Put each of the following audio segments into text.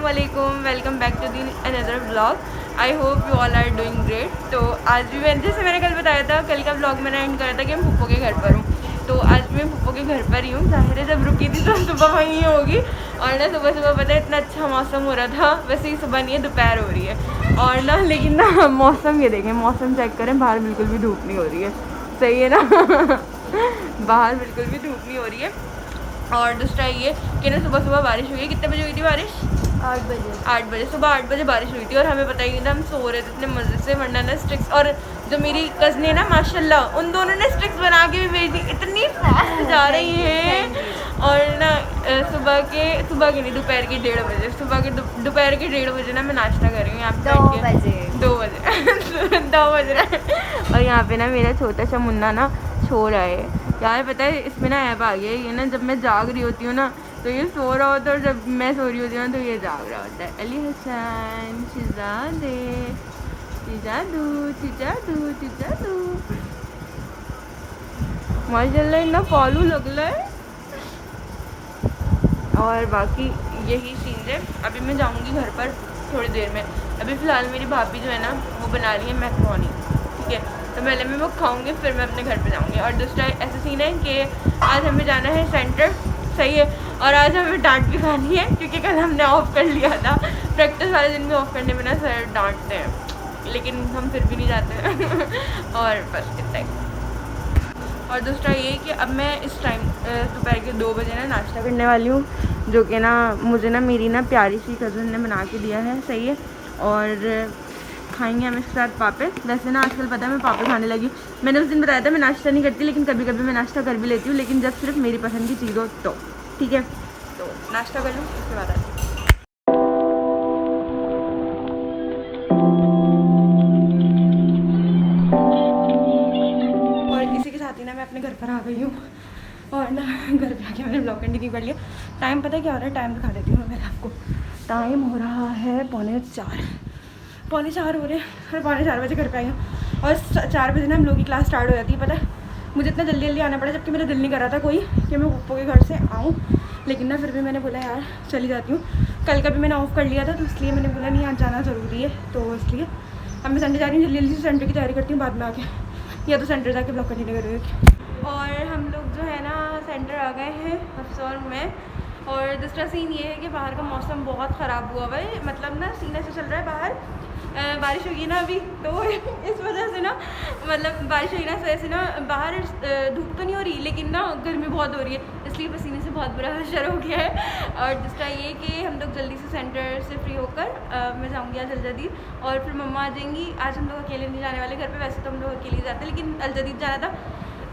अस्सलामुअलैकुम, welcome back to the another vlog. I hope you all are doing great. तो आज भी जैसे मैंने कल बताया था, कल का व्लॉग मैंने एंड करा था कि मैं फूफो के घर पर हूँ। तो आज मैं फूफो के घर पर ही हूँ। ज़ाहिर है जब रुकी थी तो सुबह वहीं ही होगी। और ना सुबह सुबह पता है इतना अच्छा मौसम हो रहा था। वैसे ही सुबह नहीं है, दोपहर हो रही है। और ना लेकिन ना मौसम ये देखें, मौसम चेक करें, बाहर बिल्कुल भी धूप नहीं हो रही है। सही है ना बाहर बिल्कुल भी धूप नहीं हो रही है। और दूसरा ये कि ना सुबह सुबह बारिश हुई है। कितने बजे हुई थी बारिश? 8 बजे। सुबह 8 बजे बारिश हुई थी और हमें पता ही नहीं था, हम सो रहे थे इतने मज़े से। वरना ना स्टिक्स, और जो मेरी कज़न है ना माशाल्लाह, उन दोनों ने स्टिक्स बना के भी भेज दी। इतनी फास्ट जा रही हैं। और ना सुबह के नहीं, दोपहर के 1:30 बजे, दोपहर के 1:30 बजे ना मैं नाश्ता कर रही हूँ यहाँ पे। 2 बजे 2 बज रहे हैं। और यहाँ पे ना मेरा छोटा सा मुन्ना ना सो रहा है। यार पता है इसमें ना ऐप आ गया है, ये ना जब मैं जाग रही होती हूँ ना तो ये सो रहा होता है, और जब मैं सो रही होती हूँ तो ये जाग रहा होता है। अली हसन शहजादे, चिजादू माशाल्लाह इतना फॉलू लग रहा है। और बाकी यही सीन है। अभी मैं जाऊँगी घर पर थोड़ी देर में। अभी फ़िलहाल मेरी भाभी जो है ना वो बना रही है मैक्रोनी, ठीक है। तो पहले मैं वो खाऊंगी, फिर मैं अपने घर पे जाऊंगी। और दूसरा ऐसा सीन है कि आज हमें जाना है सेंटर, सही है। और आज हमें डांट भी खानी है क्योंकि कल हमने ऑफ कर लिया था। प्रैक्टिस वाले दिन भी ऑफ करने में ना सर डांटते हैं, लेकिन हम फिर भी नहीं जाते हैं और बस इतना ही। और दूसरा ये कि अब मैं इस टाइम दोपहर के 2 बजे ना नाश्ता करने वाली हूँ, जो कि ना मुझे ना मेरी ना प्यारी सी कज़न ने बना के दिया है, सही है। और खाएंगे हम इसके साथ पापे। वैसे ना आजकल पता है मैं पापे खाने लगी। मैंने उस दिन बताया था मैं नाश्ता नहीं करती, लेकिन कभी कभी मैं नाश्ता कर भी लेती हूँ, लेकिन जब सिर्फ मेरी पसंद की चीज़ हो तो, ठीक है। तो नाश्ता कर लूँ, उसके बाद आती हूँ। और इसी के साथ ही ना मैं अपने घर पर आ गई हूँ। और ना घर पे आके मैंने ब्लॉग कंटिन्यू कर लिया। टाइम पता है क्या हो रहा है? टाइम दिखा देती हूँ मैं आपको। टाइम हो रहा है 3:45 हो रहे हैं। और 3:45 बजे घर पे आई हूँ। और 4 बजे ना हम लोग की क्लास स्टार्ट हो जाती है। पता है मुझे इतना जल्दी जल्दी आना पड़ा, जबकि मेरा दिल नहीं कर रहा था कोई कि मैं पप्पो के घर से आऊँ, लेकिन ना फिर भी मैंने बोला यार चली जाती हूँ। कल का भी मैंने ऑफ कर लिया था, तो इसलिए मैंने बोला नहीं आज जाना ज़रूरी है, तो इसलिए अब मैं संडे जा रही हूँ। जल्दी जल्दी से सेंटर की तैयारी करती हूँ, बाद में आके या तो सेंटर जाके ब्लॉग कंटिन्यू करेंगे। और हम लोग जो है ना सेंटर आ गए हैं अफसर में। और दूसरा सीन ये है कि बाहर का मौसम बहुत ख़राब हुआ हुआ है। मतलब ना सीन ऐसे चल रहा है, बाहर बारिश हुई ना अभी, तो इस वजह से ना मतलब बारिश हुई ना तो ऐसे ना बाहर धूप तो नहीं हो रही, लेकिन ना गर्मी बहुत हो रही है, इसलिए पसीने से बहुत बुरा हशर हो गया है। और दूसरा ये कि हम लोग जल्दी से सेंटर से फ्री होकर मैं जाऊँगी आज अलजदीद, और फिर मम्मा आ जाएंगी। आज हम लोग अकेले नहीं जाने वाले घर पे, वैसे तो हम लोग अकेले जाते, लेकिन अलजदीद जाना था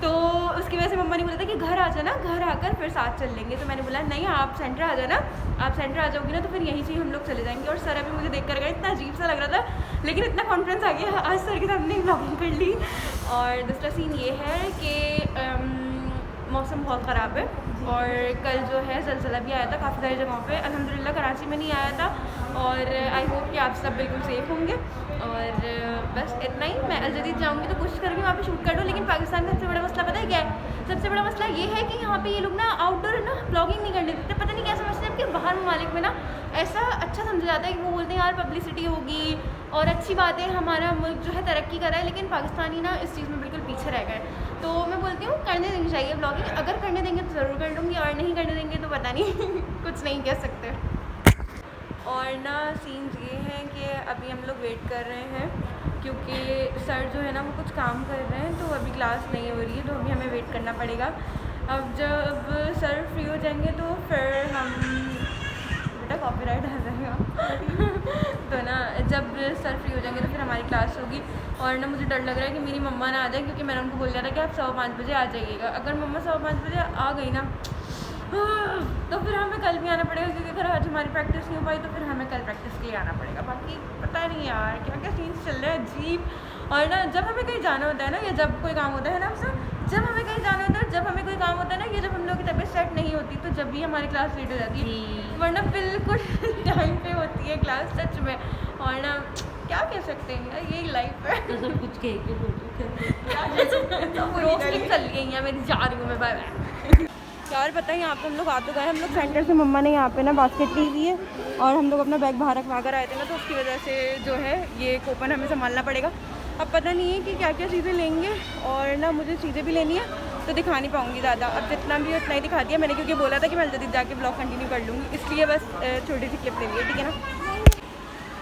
तो उसकी वजह से मम्मा ने बोला था कि घर आ जाना, घर आकर फिर साथ चल लेंगे। तो मैंने बोला नहीं आप सेंटर आ जाना, आप सेंटर आ जाओगी ना तो फिर यहीं से हम लोग चले जाएंगे। और सर अभी मुझे देख कर गए, इतना अजीब सा लग रहा था, लेकिन इतना कॉन्फिडेंस आ गया आज सर के सामने ब्लॉगिंग कर ली। और दूसरा सीन ये है कि मौसम बहुत ख़राब है। और कल जो है ज़लज़ला भी आया था काफ़ी सारी जगहों पे, अल्हम्दुलिल्लाह कराची में नहीं आया था। और आई होप कि आप सब बिल्कुल सेफ़ होंगे। और बस इतना ही। मैं अलजदीद जाऊँगी तो कोशिश करूँगी वहाँ पे शूट कर दूँ, लेकिन पाकिस्तान का सबसे बड़ा मसला पता है क्या है? सबसे बड़ा मसला ये है कि यहाँ पे ये लोग ना आउटडोर ना ब्लॉगिंग नहीं करने देते। पता नहीं क्या समझते हैं कि बाहर ममालिक में ना ऐसा अच्छा समझा जाता है कि वो बोलते हैं यार पब्लिसिटी होगी और अच्छी बात है, हमारा मुल्क जो है तरक्की कर रहा है, लेकिन पाकिस्तानी ना इस चीज़ में बिल्कुल पीछे रह गए। तो मैं बोलती हूँ करने देनी चाहिए ब्लॉगिंग, अगर करने देंगे तो ज़रूर कर लूँगी, और नहीं करने देंगे तो पता नहीं कुछ नहीं कह सकते। और ना सीन्स ये हैं कि अभी हम लोग वेट कर रहे हैं, क्योंकि सर जो है ना वो कुछ काम कर रहे हैं, तो अभी क्लास नहीं हो रही है, तो अभी हमें वेट करना पड़ेगा। अब जब सर फ्री हो जाएंगे तो फिर हम, बेटा कॉपीराइट आ जाएगा तो ना जब सर फ्री हो जाएंगे तो फिर हमारी क्लास होगी। और ना मुझे डर लग रहा है कि मेरी मम्मा ना आ जाए, क्योंकि मैंने उनको बोल दिया था कि आप 5:15 बजे आ जाइएगा। अगर मम्मा 5:15 बजे आ गई ना तो फिर हमें कल भी आना पड़ेगा, क्योंकि अगर आज हमारी प्रैक्टिस नहीं हो पाई तो फिर हमें कल प्रैक्टिस के लिए आना पड़ेगा। बाकी पता नहीं यार क्या क्या सीन्स चल रहे हैं अजीब। और ना जब हमें कहीं जाना होता है ना, या जब कोई काम होता है ना जब हमें कहीं जाना होता है, जब हमें कोई काम होता है ना, कि जब हम लोग की तबीयत सेट नहीं होती, तो जब भी हमारी क्लास लेट हो जाती है, वरना बिल्कुल टाइम पे होती है क्लास सच में। और ना क्या कह सकते हैं यार, यही लाइफ है। तो सब कुछ कह के क्या कह सकते हैं, रोस्टिंग चल रही है मेरी, जा रही हूँ मैं, बाय बाय। यार पता है यहाँ पे हम लोग आ तो गए, हम लोग सेंटर से मम्मा ने यहाँ पे ना बास्केट ली हुई है और हम लोग अपना बैग बाहर रखवा कर आए थे ना, तो उसकी वजह से जो है ये कूपन हमें संभालना पड़ेगा। अब पता नहीं है कि क्या क्या चीज़ें लेंगे और ना मुझे चीज़ें भी लेनी है तो दिखा नहीं पाऊँगी ज़्यादा। अब जितना भी उतना ही दिखा दिया मैंने, क्योंकि बोला था कि मैं जल्दी जाके ब्लॉग कंटिन्यू कर लूँगी, इसलिए बस छोटी सी क्लिप ले ली है, ठीक है ना।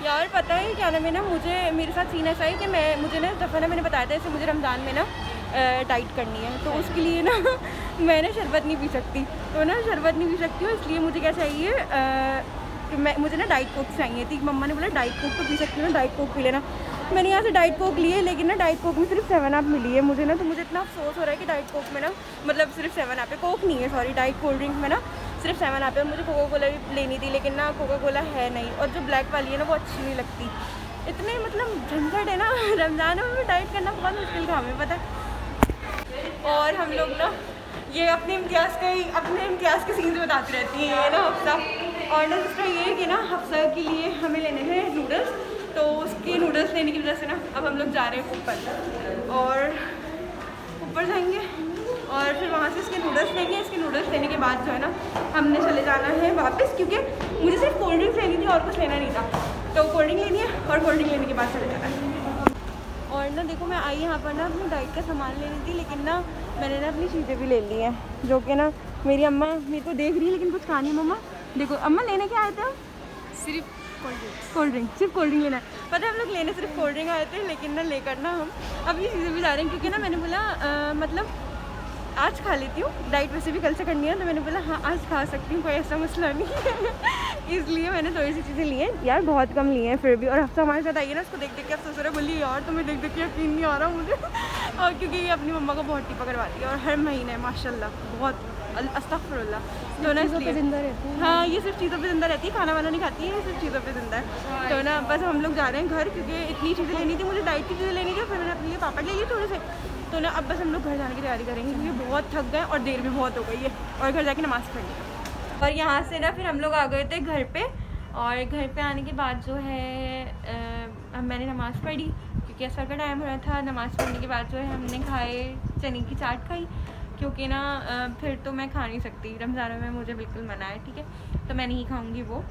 यार पता है क्या नाम है ना, मुझे मेरे साथ सीन ऐसा है कि मुझे ना दफ़ा ना मैंने बताया था ऐसे मुझे रमज़ान में ना डाइट करनी है, तो उसके लिए ना मैं ना शरबत नहीं पी सकती, तो ना शरबत नहीं पी सकती हूँ, इसलिए मुझे क्या चाहिए मुझे ना डाइट कोक चाहिए थी। मम्मा ने बोला डाइट कोक तो पी सकती हूँ ना, डाइट कोक पी लेना। मैंने यहाँ से डाइट कोक लिए, लेकिन ना डाइट कोक में सिर्फ 7 अप मिली है मुझे ना, तो मुझे इतना अफसोस हो रहा है कि डाइट कोक में ना मतलब सिर्फ 7 अप है, कोक नहीं है, सॉरी डाइट कोल्ड ड्रिंक में ना सिर्फ 7 अप है। मुझे कोका कोला भी लेनी थी, लेकिन ना कोका कोला है नहीं, और जो ब्लैक वाली है ना वो अच्छी नहीं लगती। इतने मतलब झंझट है ना रमज़ान में डाइट करना बहुत मुश्किल काम है, पता है। और हम लोग ना ये अपने इम्तियाज़ के सीन्स बताती रहती हैं ये ना हफ्सा। और ना दूसरा ये है कि ना हफ्सा के लिए हमें लेने हैं नूडल्स, तो उसके नूडल्स लेने की वजह से ना अब हम लोग जा रहे हैं ऊपर, और ऊपर जाएंगे और फिर वहाँ से इसके नूडल्स लेंगे। इसके नूडल्स लेने के बाद जो है ना हमने चले जाना है वापस, क्योंकि मुझे सिर्फ कोल्ड ड्रिंक्स लेनी थी और कुछ लेना नहीं था, तो कोल्ड ड्रिंक लेनी है और कोल्ड ड्रिंक लेने के बाद चले जाना है। और ना देखो मैं आई यहाँ पर ना अपनी डाइट का सामान लेनी थी, लेकिन ना मैंने ना अपनी चीज़ें भी ले ली हैं, जो कि ना मेरी अम्मा मेरे को देख रही है लेकिन कुछ कहा नहीं। मम्मा देखो, अम्मा लेने क्या आए थे हम? सिर्फ कोल्ड ड्रिंक, सिर्फ कोल्ड ड्रिंक लेना है। पता है हम लोग लेने सिर्फ कोल्ड ड्रिंक आए थे, लेकिन ना लेकर ना हम अपनी चीज़ें भी जा रहे हैं, क्योंकि ना मैंने बोला मतलब आज खा लेती हूँ, डाइट वैसे भी कल से करनी है, तो मैंने बोला हाँ आज खा सकती हूँ, कोई ऐसा मसला नहीं है इसलिए मैंने थोड़ी सी चीज़ें ली हैं यार, बहुत कम लिए हैं फिर भी। और हफ्ता हमारे साथ आई है ना, उसको देख देख के अफसोस हो रहा है, बोली यार तुम्हें देख देख के यकीन नहीं आ रहा मुझे और क्योंकि ये अपनी मम्मा को बहुत टिपा करवाती है और हर महीने माशाल्लाह बहुत अस्तगफिरुल्लाह, तो ना इसलिए जिंदा रहती है। हाँ ये सिर्फ चीज़ों पे ज़िंदा रहती है, खाना वाना नहीं खाती है, ये सिर्फ चीज़ों पे ज़िंदा है। तो ना बस हम लोग जा रहे हैं घर, क्योंकि इतनी चीज़ें लेनी थी मुझे, डाइट की चीज़ें लेनी थी, फिर मैंने अपने लिए पापड़ ले लिए थोड़े से। तो ना अब बस हम लोग घर जाने की तैयारी करेंगे, क्योंकि बहुत थक गए और देर भी बहुत हो गई है, और घर जाके नमाज़ पढ़ी। और यहाँ से ना फिर हम लोग आ गए थे घर पे, और घर पे आने के बाद जो है मैंने नमाज़ पढ़ी, क्योंकि असर का टाइम हो रहा था। नमाज़ पढ़ने के बाद जो है हमने खाए चने की चाट खाई, क्योंकि ना फिर तो मैं खा नहीं सकती, रमज़ान में मुझे बिल्कुल मना है, ठीक है, तो मैं नहीं खाऊंगी वो।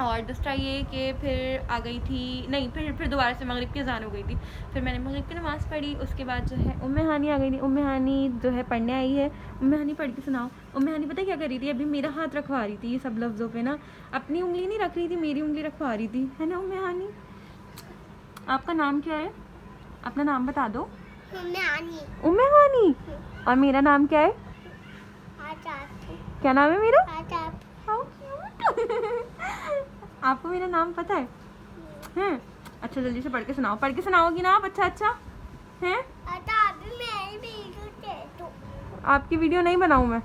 और दूसरा ये कि फिर आ गई थी, नहीं फिर दोबारा से मगरिब की अज़ान हो गई थी, फिर मैंने मगरिब की नमाज़ पढ़ी। उसके बाद जो है उम्मे हानी आ गई थी, उम्मे हानी जो है पढ़ने आई है। उम्मे हानी पढ़ के सुनाओ। उम्मे हानी पता क्या कर रही थी, अभी मेरा हाथ रखवा रही थी, ये सब लफ्ज़ों पे ना अपनी उंगली नहीं रख रही थी, मेरी उंगली रखवा रही थी, है ना उम्मे हानी? आपका नाम क्या है, अपना नाम बता दो। उम्मे हानी। और मेरा नाम क्या है? क्या नाम है मेरा? आपको मेरा नाम पता है? हैं? अच्छा जल्दी से पढ़ के सुनाओ, पढ़ के सुनाओगी ना आप? अच्छा हैं? आपकी वीडियो नहीं बनाऊँ मैं?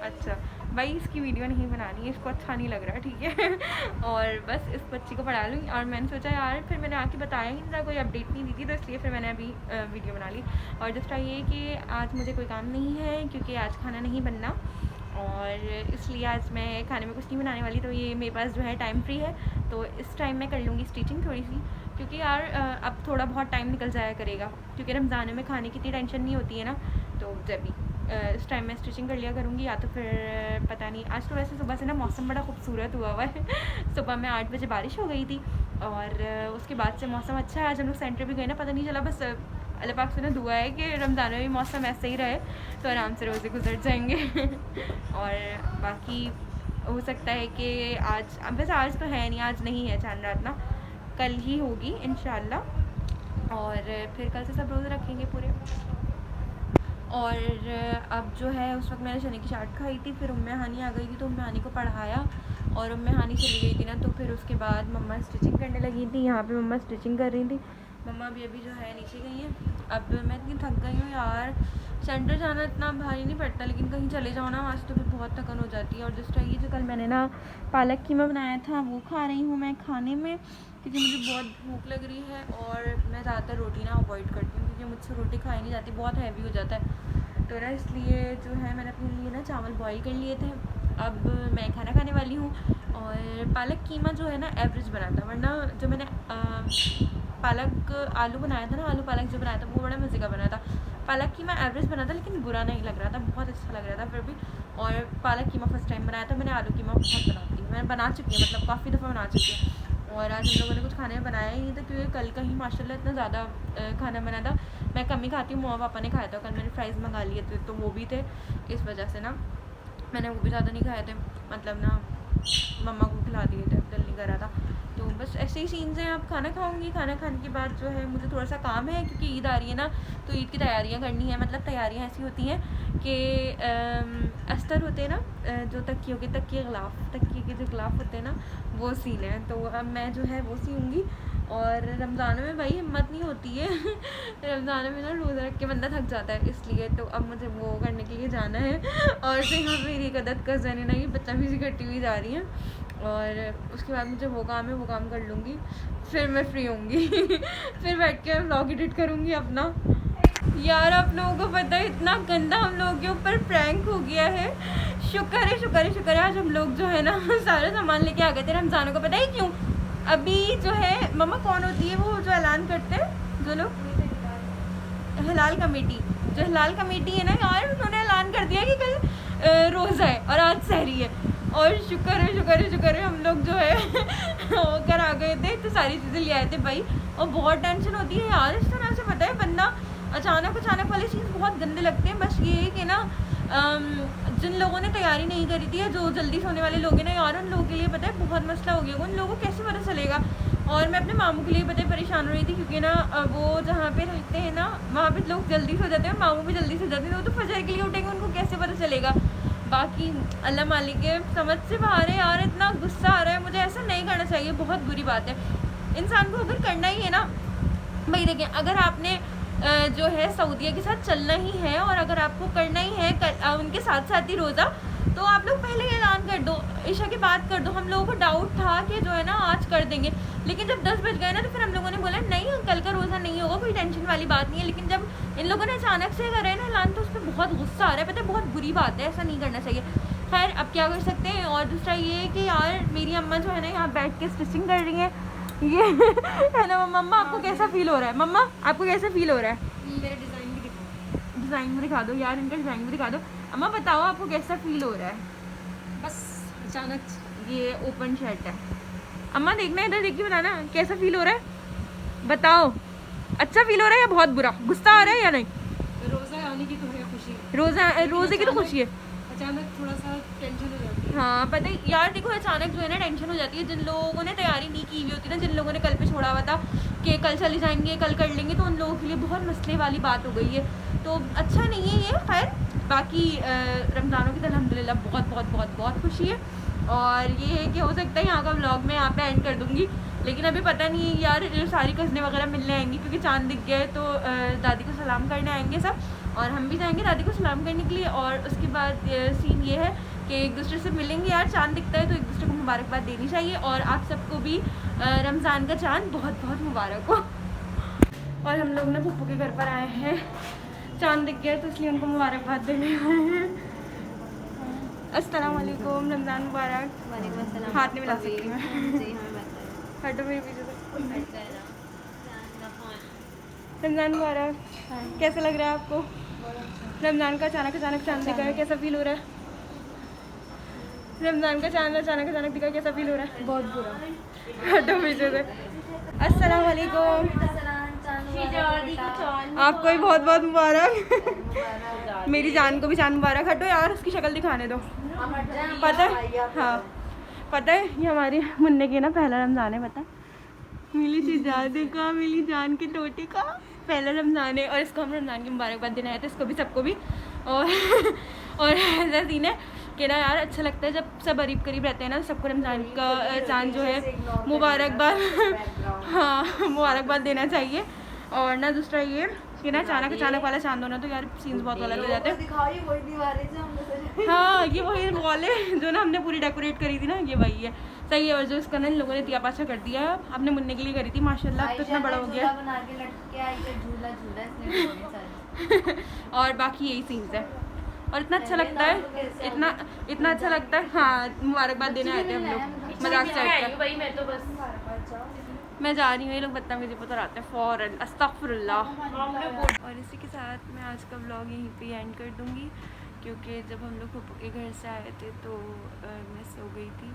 अच्छा भाई इसकी वीडियो नहीं बनानी है, इसको अच्छा नहीं लग रहा, ठीक है और बस इस बच्ची को पढ़ा लूँगी। और मैंने सोचा यार, फिर मैंने आके बताया ही नहीं, कोई अपडेट नहीं दी थी, तो इसलिए फिर मैंने अभी वीडियो बना ली। और दूसरा ये कि आज मुझे कोई काम नहीं है, क्योंकि आज खाना नहीं बनना, और इसलिए आज मैं खाने में कुछ नहीं बनाने वाली। तो ये मेरे पास जो है टाइम फ्री है, तो इस टाइम मैं कर लूँगी स्टिचिंग थोड़ी सी, क्योंकि यार अब थोड़ा बहुत टाइम निकल जाया करेगा, क्योंकि रमज़ान में खाने की इतनी टेंशन नहीं होती है ना, तो जब भी इस टाइम मैं स्टिचिंग कर लिया करूँगी, या तो फिर पता नहीं। आज तो वैसे सुबह से ना मौसम बड़ा खूबसूरत हुआ है सुबह में 8 बजे बारिश हो गई थी, और उसके बाद से मौसम अच्छा है। आज हम लोग सेंटर भी गए ना, पता नहीं चला, बस अल्लाह पाक से ना दुआ है कि रमज़ान में भी मौसम ऐसे ही रहे, तो आराम से रोज़े गुजर जाएंगे और बाकी हो सकता है कि आज, वैसे आज तो है नहीं, आज नहीं है चांद रात ना, कल ही होगी इंशाल्लाह, और फिर कल से सब रोज़े रखेंगे पूरे। और अब जो है उस वक्त मैंने चने की चाट खाई थी, फिर उम्मे हानी आ गई थी, तो उम्मे हानी को पढ़ाया, और उम्मे हानी चली गई थी ना, तो फिर उसके बाद मम्मा स्टिचिंग करने लगी थी। यहाँ पे मम्मा स्टिचिंग कर रही थी, मम्मा भी अभी जो है नीचे गई हैं। अब मैं इतनी थक गई हूँ यार, सेंटर जाना इतना भारी नहीं पड़ता, लेकिन कहीं चले जाओ ना वहाँ से तो फिर बहुत थकन हो जाती है। और जिस तरह ये जो कल मैंने ना पालक कीमा बनाया था वो खा रही हूँ मैं खाने में, क्योंकि मुझे बहुत भूख लग रही है, और मैं ज़्यादातर रोटी ना अवॉइड करती हूँ, क्योंकि मुझसे रोटी खाई नहीं जाती, बहुत हैवी हो जाता है, तो ना इसलिए जो है मैंने अपने लिए ना चावल बॉईल कर लिए थे। अब मैं खाना खाने वाली हूँ, और पालक कीमा जो है ना एवरेज बना था, वरना जो मैंने पालक आलू बनाया था ना, आलू पालक जो बनाया था वो बड़ा मज़े का बना था। पालक कीमा एवरेज बना था लेकिन बुरा नहीं लग रहा था, बहुत अच्छा लग रहा था फिर भी। और पालक कीमा फर्स्ट टाइम बनाया था मैंने, आलू कीमा बहुत बनाती हूँ, मैंने बना चुकी है, मतलब काफ़ी दफ़ा बना चुकी है। और आज हम लोगों ने कुछ खाने में बनाया ही नहीं था क्योंकि कल का ही माशाल्लाह इतना ज़्यादा खाना बना था। मैं कम ही खाती हूँ, मम्मा पापा ने खाया था, कल मैंने फ्राइज़ मंगा लिए थे तो वो भी थे, इस वजह से ना मैंने वो भी ज़्यादा नहीं खाए थे, मतलब ना मम्मा को खिला दिए थे, दिल नहीं कर रहा था। तो बस ऐसे ही सीन्स हैं। अब खाना खाऊंगी, खाना खाने के बाद जो है मुझे थोड़ा सा काम है क्योंकि ईद आ रही है ना, तो ईद की तैयारियां करनी है। मतलब तैयारियां ऐसी होती हैं कि अस्तर होते हैं ना, जो तकियों के तकिए के गिलाफ होते हैं ना, वो सीने हैं। तो अब मैं जो है वो सीऊँगी। और रमज़ान में भाई हिम्मत नहीं होती है रमज़ान में ना रोज़ा रख के बंदा थक जाता है, इसलिए तो अब मुझे वो करने के लिए जाना है। और जो यहाँ मेरी एक अदद कज़न है ना, ये बदतमीज़ी करती हुई जा रही हैं, और उसके बाद मुझे वो काम है, वो काम कर लूँगी, फिर मैं फ्री होंगी फिर बैठ के मैं व्लॉग एडिट करूँगी अपना। यार आप लोगों को पता है इतना गंदा हम लोगों के ऊपर प्रैंक हो गया है। शुक्र है आज हम लोग जो है ना सारा सामान लेके आ गए थे रमज़ानों को। पता है क्यों? अभी जो है मम्मा कौन होती है वो जो ऐलान करते हैं जो लोग, हलाल कमेटी, जो हलाल कमेटी है ना यार, उन्होंने ऐलान कर दिया कि कल रोज़ा है और आज सहरी है। और शुक्र है हम लोग जो है होकर आ गए थे, तो सारी चीज़ें ले आए थे भाई। और बहुत टेंशन होती है यार इस तरह से, पता है बंदा अचानक वाले चीज़ बहुत गंदे लगते हैं। बस ये है कि ना जिन लोगों ने तैयारी नहीं करी थी, जो जल्दी सोने वाले लोग हैं ना यार, उन लोगों के लिए पता है बहुत मसला हो गया, उन लोगों को कैसे पता चलेगा। और मैं अपने मामू के लिए पता है परेशान हो रही थी क्योंकि ना वो जहाँ पे रहते हैं ना वहाँ पे लोग जल्दी सो जाते हैं, मामू भी जल्दी सो जाते हैं, तो फजर के लिए उठेंगे, उनको कैसे पता चलेगा। बाकी अल्लाह मालिक है, समझ से बाहर है यार, इतना गुस्सा आ रहा है मुझे, ऐसा नहीं करना चाहिए, बहुत बुरी बात है। इंसान को अगर करना ही है ना भाई, देखें अगर आपने जो है सऊदीया के साथ चलना ही है और अगर आपको करना ही है उनके साथ साथ ही रोज़ा, तो आप लोग पहले ऐलान कर दो, ईशा के बाद कर दो। हम लोगों को डाउट था कि जो है ना आज कर देंगे, लेकिन जब 10 बज गए ना तो फिर हम लोगों ने बोला नहीं कल का रोज़ा नहीं होगा, कोई टेंशन वाली बात नहीं है। लेकिन जब इन लोगों ने अचानक से करे ना ऐलान, तो उस पर बहुत गुस्सा आ रहा है, पता है बहुत बुरी बात है, ऐसा नहीं करना चाहिए। खैर अब क्या कर सकते हैं। और दूसरा ये है कि यार मेरी अम्मा जो है ना यहाँ बैठ के स्टिचिंग कर रही है, ये है ना। मम्मा आपको कैसा फील हो रहा है? मम्मा आपको कैसा फील हो रहा है? मेरा डिज़ाइन में दिखा दो यार, इनका डिज़ाइन में दिखा दो। अम्मा बताओ आपको कैसा फील हो रहा है? बस अचानक ये ओपन शर्ट है। अम्मा देखना इधर, देखिए बताना कैसा फील हो रहा है, बताओ। अच्छा फील हो रहा है या बहुत बुरा? गुस्सा आ रहा है या नहीं? रोज़ा आने की तो है खुशी, रोज़े की तो खुशी है, अचानक थोड़ा सा टेंशन हो जाती है। हाँ पता है यार, देखो अचानक जो है ना टेंशन हो जाती है। जिन लोगों ने तैयारी नहीं की हुई होती ना, जिन लोगों ने कल पे छोड़ा हुआ था कि कल चले जाएंगे कल कर लेंगे, तो उन लोगों के लिए बहुत मसले वाली बात हो गई है, तो अच्छा नहीं है ये। खैर बाकी रमज़ानों की तो अल्हम्दुलिल्लाह बहुत खुशी है। और ये है कि हो सकता है यहाँ का व्लॉग मैं यहाँ पे एंड कर दूँगी, लेकिन अभी पता नहीं है यार, सारी कज़नें वगैरह मिलने आएंगी क्योंकि चाँद दिख गया है, तो दादी को सलाम करने आएंगे सब, और हम भी जाएंगे दादी को सलाम करने के लिए। और उसके बाद सीन ये है कि एक दूसरे से मिलेंगे यार, चाँद दिखता है तो एक दूसरे को मुबारकबाद देनी चाहिए। और आप सबको भी रमज़ान का चाँद बहुत मुबारक हो। और हम लोग ना पप्पू के घर पर आए हैं, चाँद दिख गया तो इसलिए उनको मुबारकबाद देने आए हैं। अस्सलाम वालेकुम, रमज़ान मुबारक। वालेकुम अस्सलाम। हाथ नहीं मिला सकती मैं, हटो मेरे पीछे से। रमज़ान मुबारक। कैसा लग रहा है आपको? रमज़ान का अचानक चाँद दिखा है, कैसा फील हो रहा है? रमज़ान का चाँद अचानक दिखा, कैसा फील हो रहा है? बहुत बुरा। हटो पीछे से। अस्सलाम वालेकुम, आपको भी बहुत मुबारक। मेरी जान को भी चाँद मुबारक। हटो यार, उसकी शक्ल दिखाने दो। पता है, हाँ पता है ये हमारी मुन्ने की ना पहला रमज़ान है, पता है? मिली सिजादे का, मिली जान के टोटे का पहला रमज़ान है, और इसको हम रमज़ान की मुबारकबाद देने आए थे, इसको भी सबको भी। और ऐसा सीन है कि ना यार अच्छा लगता है जब सब करीब रहते हैं ना, सबको रमज़ान का चाँद जो है मुबारकबाद हाँ मुबारकबाद देना चाहिए। और ना दूसरा ये कि ना अचानक वाला चाँद होना तो यार सीन्स बहुत गलत हो जाते हैं। हाँ ये वही वॉल है जो ना हमने पूरी डेकोरेट करी थी ना, ये वही है, सही है। और जो इसका ना इन लोगों ने दिया पाछा कर दिया, आपने मुन्ने के लिए करी थी माशाल्लाह, तो इतना बड़ा हो गया और बाकी यही सीन्स है। और इतना अच्छा लगता है, इतना अच्छा लगता है। हाँ मुबारकबाद देने आए थे हम लोग, मजाक से हटकर। मैं जा रही हूँ, ये लोग बदतमीजी पता रहते हैं फ़ौरन, अस्तगफिरुल्लाह। और इसी के साथ मैं आज का व्लॉग यहीं पे एंड कर दूँगी, क्योंकि जब हम लोग फूफो के घर से आए थे तो मैं सो गई थी,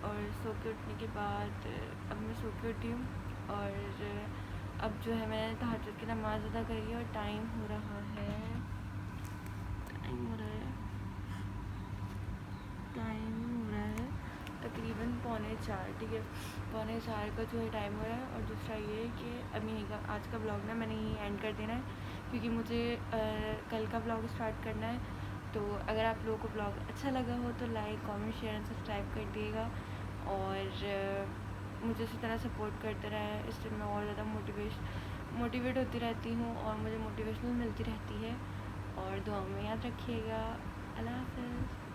और सो के उठने के बाद अब मैं सो के उठी हूँ। और अब जो है मैंने तहज्जुद की नमाज़ अदा करी है, और टाइम हो रहा है तकरीबन 3:45, ठीक है। 3:45 का जो है टाइम हो रहा है। और दूसरा ये है कि अब यहीं का आज का ब्लॉग ना मैंने यहीं एंड कर देना है, क्योंकि मुझे कल का ब्लॉग स्टार्ट करना है। तो अगर आप लोगों को ब्लॉग अच्छा लगा हो तो like, comment, share and subscribe कर दिएगा, और मुझे इसी तरह सपोर्ट करते रहे। इससे मैं और ज़्यादा मोटिवेट होती रहती हूँ, और मुझे मोटिवेशनल मिलती रहती है। और दुआ में याद रखिएगा। अल्लाह हाफ़िज़।